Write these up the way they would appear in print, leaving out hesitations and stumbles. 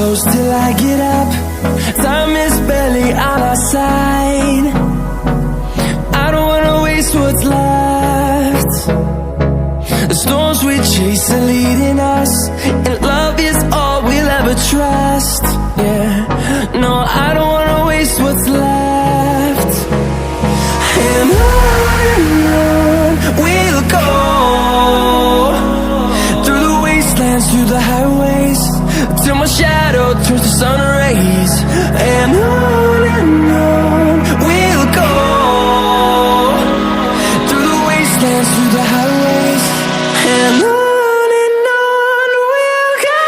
close till I get up. Time is barely on our side. I don't wanna waste what's left. The storms we chase are leading us, and love is all we'll ever trust. Yeah, no, I don't wanna waste what's left. And on we'll go, through the wastelands, through the highways, till my shadow turns to sun rays. And on we'll go, through the wastelands, through the highways, and on we'll go.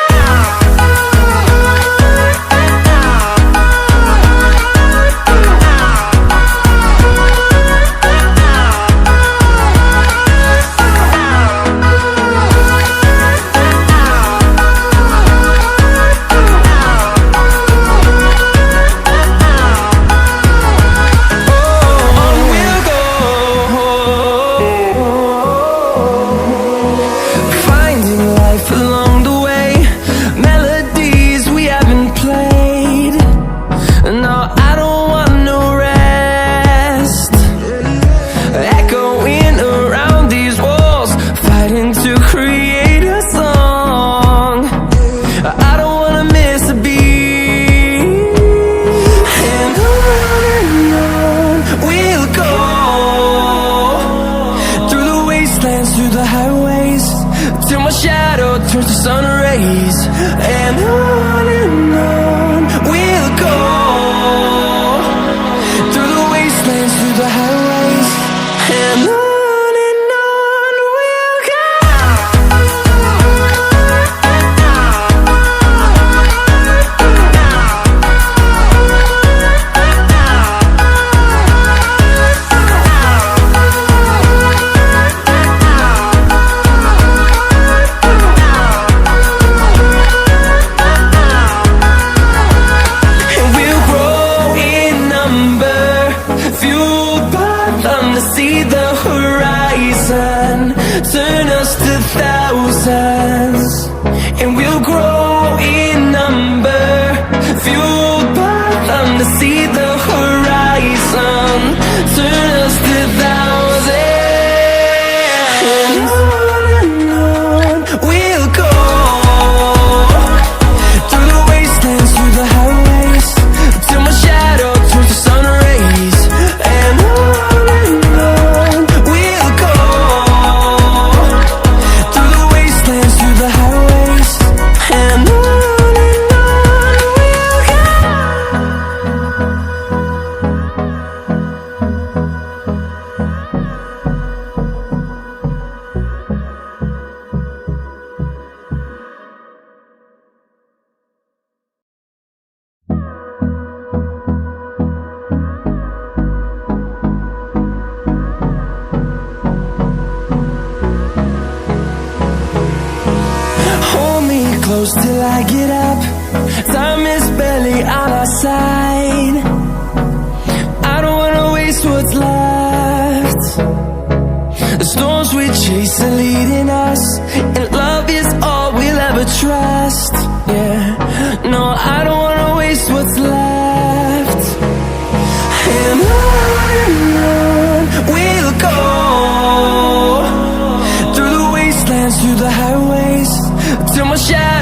Through the highways, till my shadow turns to sun rays. And on we'll go, through the wastelands, through the highways, and on we'll go. See the horizon, turn us to thousands, and we'll grow in number, fueled by them to see the horizon, turn us to thousands. And on we'll go, through the wastelands, through the highways, till my shadow turns to sun rays. And close till I get up. Time is barely on our side. I don't wanna waste what's left. The storms we chase are leading us, and love is all we'll ever trust. Yeah, no, I don't wanna waste what's left. And on we'll go, through the wastelands, through the highways, till my shadow